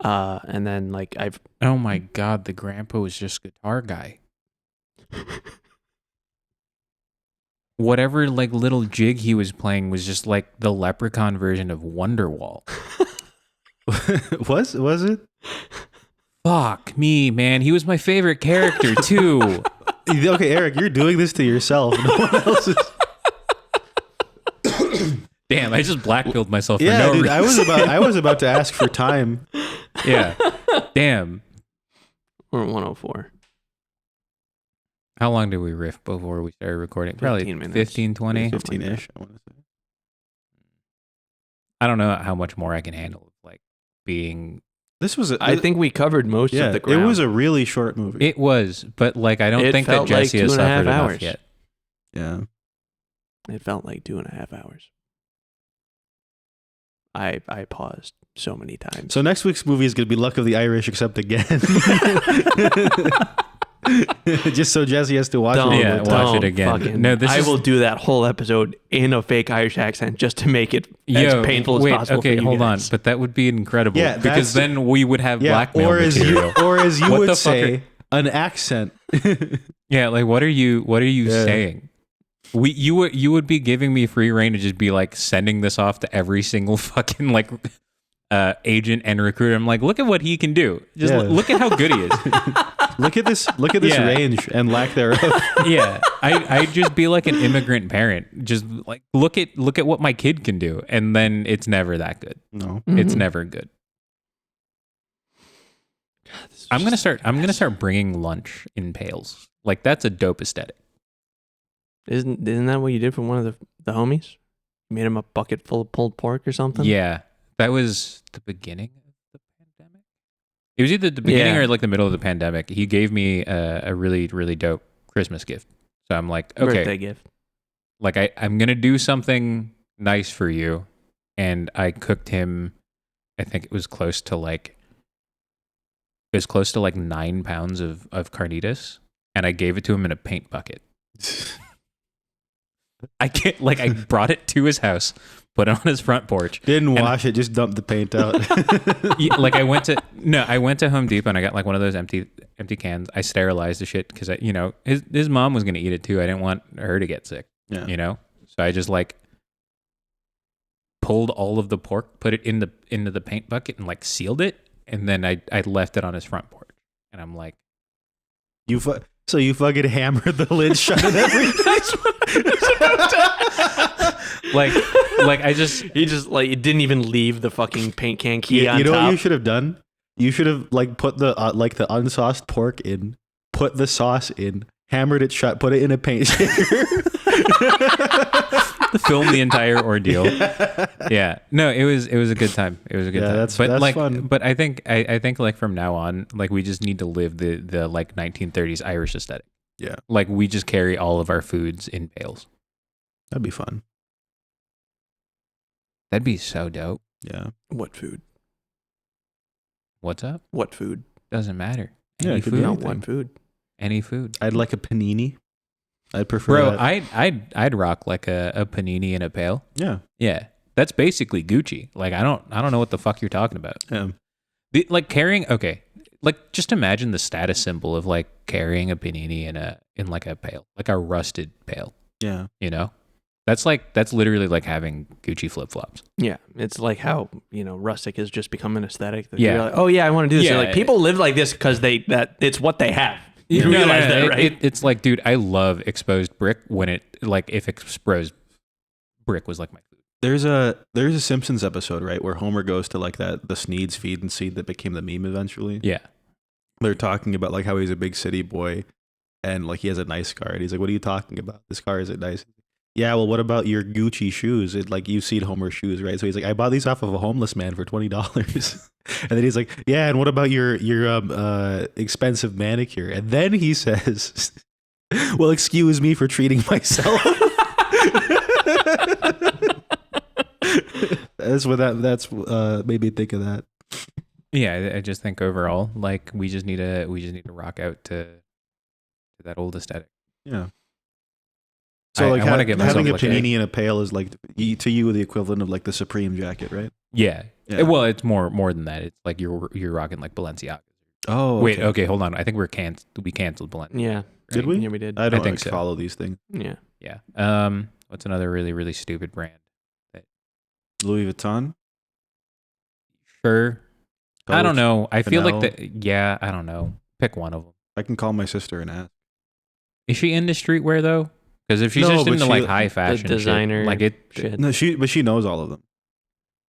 And then like Oh my god, the grandpa was just guitar guy. Whatever like little jig he was playing was just like the leprechaun version of Wonderwall. Was it? Fuck me, man. He was my favorite character too. Okay, Eric, you're doing this to yourself. No one else is. Damn, I just blackpilled myself for Yeah, no dude, reason. I was about to ask for time. Yeah. Damn. We're at 104. How long did we riff before we started recording? Probably 15 minutes. 15, 20. 15-ish, I want to say. I don't know how much more I can handle. Like being. This was. I think we covered most of the ground. It was a really short movie. It was, but like I don't It think that felt like Jesse has 2.5 suffered enough hours. yet. Yeah. It felt like 2.5 hours. I paused so many times. So next week's movie is going to be Luck of the Irish, except again. Just so Jesse has to watch Don't- it. Yeah, Watch watch Don't it again. fucking- No, this I is- will do that whole episode in a fake Irish accent just to make it as painful as possible. Okay, for you hold guys. on. But that would be incredible. Yeah, because that's- then we would have blackmail or as material. you, or as you What would the fuck say, an accent. Yeah, like what are you Yeah. saying? You would be giving me free reign to just be like sending this off to every single fucking like agent and recruiter. I'm like, look at what he can do. Just Yeah. look at how good he is. Look at this Yeah. range and lack thereof. Yeah, I'd just be like an immigrant parent. Just like look at what my kid can do, and then it's never that good. No. It's Mhm. never good. This is I'm gonna just- start bringing lunch in pails. Like that's a dope aesthetic. Isn't that what you did for one of the homies? You made him a bucket full of pulled pork or something? Yeah, that was the beginning of the pandemic. It was either the beginning Yeah. or like the middle of the pandemic. He gave me a really really dope Christmas gift. So I'm like, okay, Birthday gift. like I'm gonna do something nice for you, and I cooked him. I think it was close to like 9 pounds of carnitas, and I gave it to him in a paint bucket. I can't like I brought it to his house, put it on his front porch. Didn't wash it, just dumped the paint out. Yeah, like I went to Home Depot and I got like one of those empty cans. I sterilized the shit because his mom was gonna eat it too. I didn't want her to get sick. Yeah. So I just like pulled all of the pork, put it into the paint bucket, and like sealed it, and then I left it on his front porch. And I'm like, So you fucking hammered the lid shut and everything? like I just He just like it didn't even leave the fucking paint can key on You know top. what you should have done? You should have like put the the unsauced pork in, put the sauce in, hammered it shut, put it in a paint shaker. film the entire ordeal. Yeah. No, it was a good time. It was a good time. That's like fun. but I think like from now on, like we just need to live the like 1930s Irish aesthetic. Yeah. Like we just carry all of our foods in pails. That'd be fun. That'd be so dope. Yeah. What food? What's up? What food? Doesn't matter. Yeah, Any it could be food. Not anything. what food. Any food. I'd like a panini. I'd prefer Bro, that. I'd rock like a panini in a pail. Yeah. Yeah. That's basically Gucci. Like I don't know what the fuck you're talking about. Yeah. Like carrying like just imagine the status symbol of like carrying a panini in like a pail, like a rusted pail, Yeah. That's literally like having Gucci flip-flops. Yeah, it's like how rustic has just become an aesthetic. That Yeah. you're like, oh yeah, I want to do this. Yeah. You're like people live like this because it's what they have. You No, realize that, right? It's like, dude, I love exposed brick when if exposed brick was like my food. There's a Simpsons episode, right, where Homer goes to like the Sneed's feed and seed that became the meme eventually. Yeah. They're talking about like how he's a big city boy and like he has a nice car. And he's like, what are you talking about? This car isn't nice. Yeah, well, what about your Gucci shoes? Like you've seen Homer's shoes, right? So he's like, I bought these off of a homeless man for $20. And then he's like, yeah, and what about your expensive manicure? And then he says, well, excuse me for treating myself. That's made me think of that. Yeah, I just think overall, like we just need to rock out to that old aesthetic. Yeah. So like I want to get myself having a like panini in a pail is like to you the equivalent of like the Supreme jacket, right? Yeah. Yeah. Well, it's more than that. It's like you're rocking like Balenciaga. Oh, wait, okay, hold on. I think we canceled Balenciaga. Yeah. Right? Did we? Yeah, we did. I don't think so. follow these things. Yeah. Yeah. What's another really really stupid brand? Louis Vuitton. Sure. I don't know. I feel like Chanel. that. Yeah, I don't know. Pick one of them. I can call my sister and ask. Is she into streetwear though? Because if she's No, just but into she- like high fashion designer shit, like it, shit. No, she knows all of them.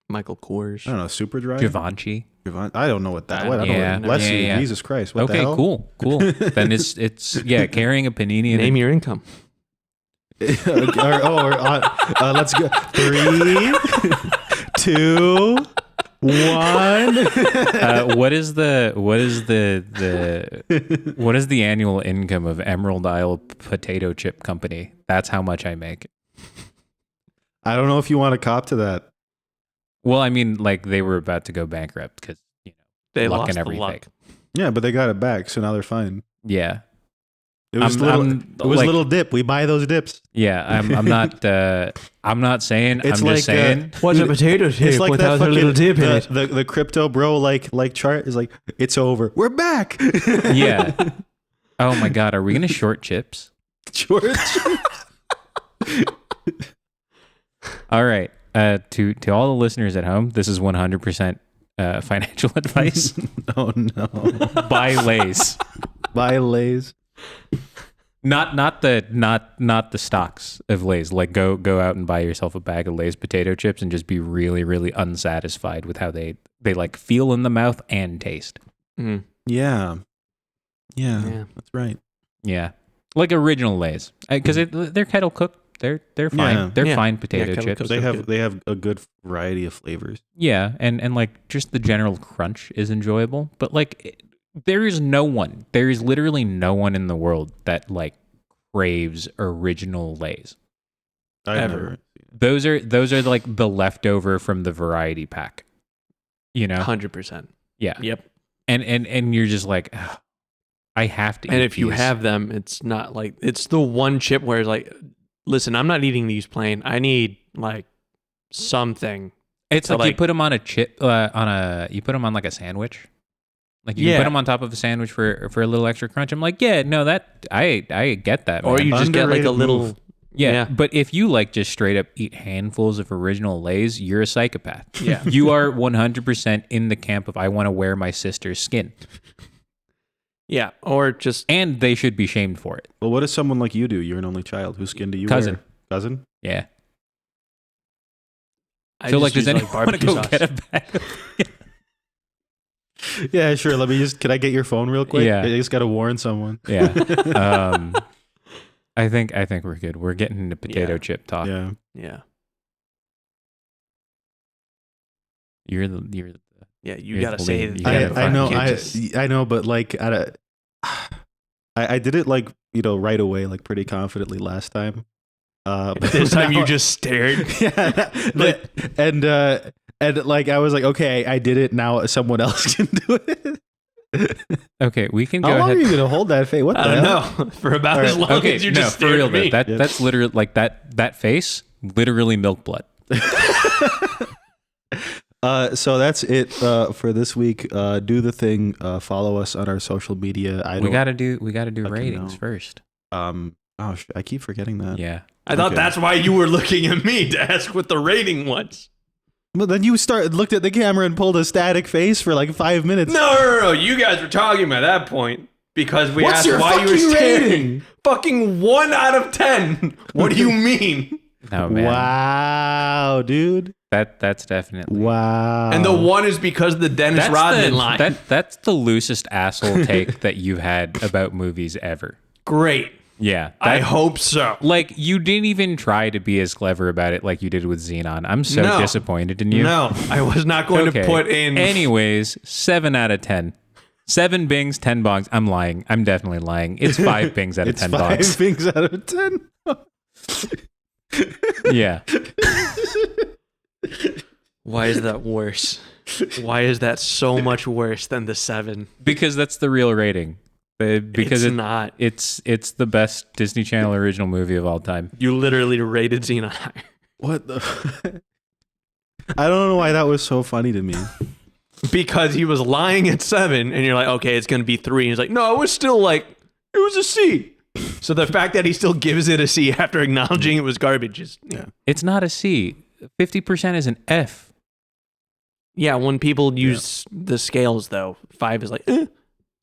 Michael Kors. I don't know. Superdry. Givenchy. I don't know what that. What? I don't Yeah, know. Leslie, yeah. Jesus Christ. What the Okay, hell? cool. Then it's carrying a panini. In Name your income. Let's go. 3, 2, 1. What is the annual income of Emerald Isle Potato Chip Company? That's how much I make. I don't know if you want to cop to that. Well, I mean, like they were about to go bankrupt because They luck lost and the everything. luck. Yeah, but they got it back, so now they're fine. Yeah, It was like- little dip. We buy those dips. yeah. I'm not. I'm not saying. It's I'm like, just saying. What's a potato chip It's like without that a little dip in it? the crypto bro like chart is like it's over. We're back. Yeah. Oh my God, are we gonna short chips? George. All right. To all the listeners at home, this is 100% financial advice. Oh no. Buy Lay's. Buy Lay's. Not the stocks of Lay's. Like go out and buy yourself a bag of Lay's potato chips and just be really really unsatisfied with how they like feel in the mouth and taste. Mm. Yeah. Yeah. That's right. Yeah, like original Lay's because they're kettle cooked. They're fine. Yeah. They're Yeah. fine potato kettle chips. cooked. They have a good variety of flavors. Yeah, and like just the general crunch is enjoyable, but like there is literally no one in the world that like craves original Lay's. I've Ever. never. Those are like the leftover from the variety pack. You know? 100%. Yeah. Yep. And you're just like, "Ugh, I have to eat And if you these." have them, it's not like it's the one chip where it's like, listen, I'm not eating these plain. I need like something. It's so, like you like- put them on a chip you put them on like a sandwich. Like you Yeah. put them on top of a sandwich for a little extra crunch. I'm like, yeah, no, that I get that. Or man. you just get like a Underrated little. move. Yeah, Yeah. but if you like just straight up eat handfuls of original Lay's, you're a psychopath. Yeah. You are 100% in the camp of I want to wear my sister's skin, Yeah. Or just. and they should be shamed for it. Well, what does someone like you do? You're an only child. Whose skin do you Cousin. wear? Cousin? Yeah. I So just like, does use, like, anyone want to barbecue go sauce. get a bag? Yeah, sure. Can I get your phone real quick? Yeah. I just got to warn someone. Yeah. I think we're good. We're getting into potato Yeah. chip talk. Yeah. Yeah. You're the Yeah. You Here's got to the say lead. You that. gotta I know. You can't just- I know, but like, I did it like right away, like pretty confidently last time. But This time now- you just stared. yeah, and like I was like, okay, I did it. Now someone else can do it. okay. We can go How long ahead. are you gonna hold that face? What the I hell? don't know. For about All as right. long Okay, as you no, just for stared real at me. though. Yeah. That's literally like that face, literally milk blood. So that's it for this week. Do the thing. Follow us on our social media. We gotta do fucking ratings know. first. I keep forgetting that. Yeah. I thought Okay. that's why you were looking at me to ask what the rating was. Well, then you looked at the camera and pulled a static face for like 5 minutes. No. You guys were talking by that point because we What's asked your why you were fucking staring. rating? Fucking 1 out of 10. What do you mean? No man. Wow, dude. That's definitely. Wow. And the 1 is because of the Dennis Rodman line. That's the loosest asshole take that you've had about movies ever. Great. Yeah. I hope so. Like you didn't even try to be as clever about it like you did with Xenon. I'm so No. disappointed in you. No, I was not going Okay. to put in. Anyways, 7 out of 10. 7 bings, 10 bongs. I'm lying. I'm definitely lying. It's 5 bings out of it's 10 5 bongs. things out of 10. Yeah. Why is that worse? Why is that so much worse than the 7? Because that's the real rating. because it's not. It's the best Disney Channel original movie of all time. You literally rated Xenon higher. What the? I don't know why that was so funny to me. Because he was lying at 7, and you're like, okay, it's gonna be 3. And he's like, no, it was still like it was a C. So the fact that he still gives it a C after acknowledging it was garbage is It's not a C. 50% is an F. Yeah, when people use the scales though, 5 is like, it's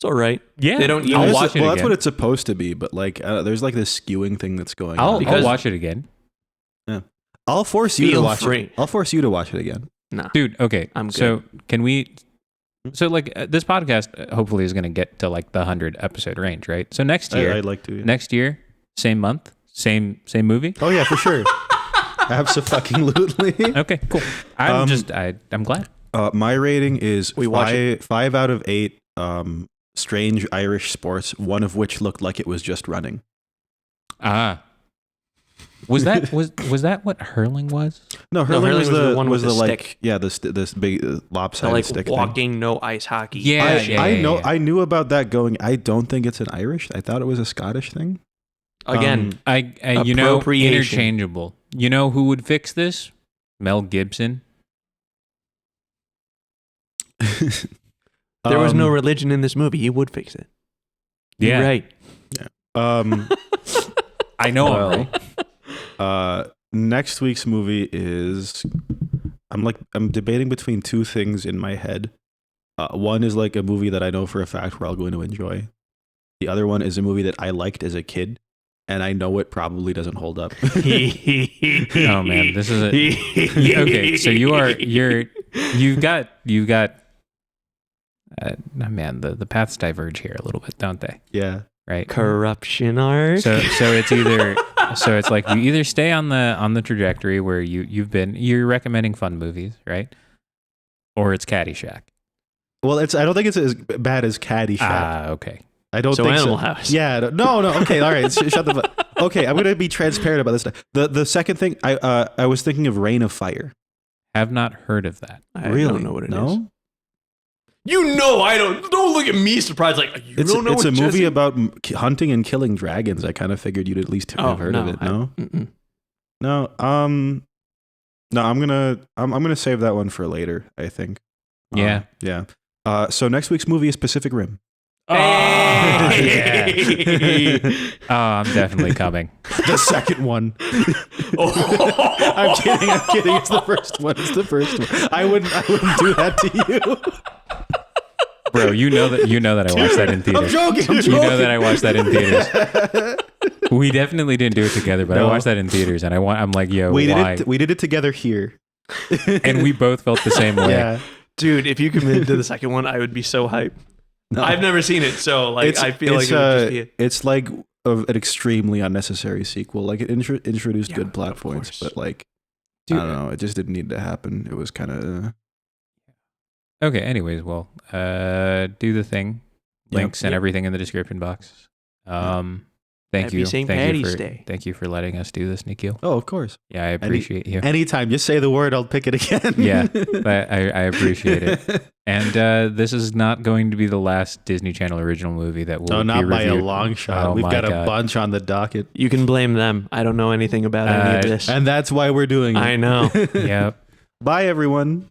all right. Yeah, they don't. I'll watch it Well, again. that's what it's supposed to be, but like, there's like this skewing thing that's going on. I'll watch it again. Yeah, I'll force you to Feel watch free. it. I'll force you to watch it again. No, Dude, okay. I'm good. So can we? So like this podcast hopefully is going to get to like the 100 episode range, right? So next year, I'd like to. Yeah. next year, same month, same movie. Oh yeah, for sure. Absolutely. Okay, cool. I'm glad. My rating is We watch 5 out of 8. Strange Irish sports, one of which looked like it was just running. Was that what hurling was? No, hurling was the one with the like stick. yeah, this big lopsided like stick walking, thing. no ice hockey. Yeah, I knew about that going. I don't think it's an Irish. I thought it was a Scottish thing. Again, I Appropriation. interchangeable. You know who would fix this? Mel Gibson. there was no religion in this movie. He would fix it. Yeah, You're right. I know. I'm right. Next week's movie is I'm debating between two things in my head. One is like a movie that I know for a fact we're all going to enjoy. The other one is a movie that I liked as a kid, and I know it probably doesn't hold up. Oh man, this is okay. So you've got man, the paths diverge here a little bit, don't they? Yeah. Right. Corruption art. So it's either it's like you either stay on the trajectory where you're recommending fun movies, right? Or it's Caddyshack. Well, I don't think it's as bad as Caddyshack. Okay. I don't so think Animal so. House. Yeah. No. Okay. All right. Shut the fuck. Okay. I'm gonna be transparent about this stuff. The second thing, I was thinking of Reign of Fire. Have not heard of that. I Really? don't know what it is. No? You know I don't. Don't look at me surprised. Like you don't know. It's what a movie Jesse- about hunting and killing dragons. I kind of figured you'd at least have heard of it. No. No. No. I'm gonna save that one for later. I think. Yeah. Yeah. So next week's movie is Pacific Rim. Oh, yeah. Oh, I'm definitely coming. The second one. I'm kidding. It's the first one. I wouldn't do that to you. Bro, you know that I watched that in theaters. I'm joking. You know that I watched that in theaters. We definitely didn't do it together, but I watched that in theaters, and I'm like, yo, why? We did it together here. And we both felt the same way. Yeah. Dude, if you committed to the second one, I would be so hyped. No. I've never seen it, so like I feel like it would just be it's like an extremely unnecessary sequel. Like it introduced good plot of points, course. but like Dude. I don't know, it just didn't need to happen. It was kind of Okay, anyways, well, do the thing. Links and everything in the description box. Thank Happy you. St. Thank Patty's you for, Day. Thank you for letting us do this, Nikhil. Oh, of course. Yeah, I appreciate you. Anytime, just say the word, I'll pick it again. Yeah, I appreciate it. And this is not going to be the last Disney Channel original movie that will No, be not by a reviewed. long shot. Oh We've my got God. a bunch on the docket. You can blame them. I don't know anything about any of this. And that's why we're doing it. I know. Yep. Bye, everyone.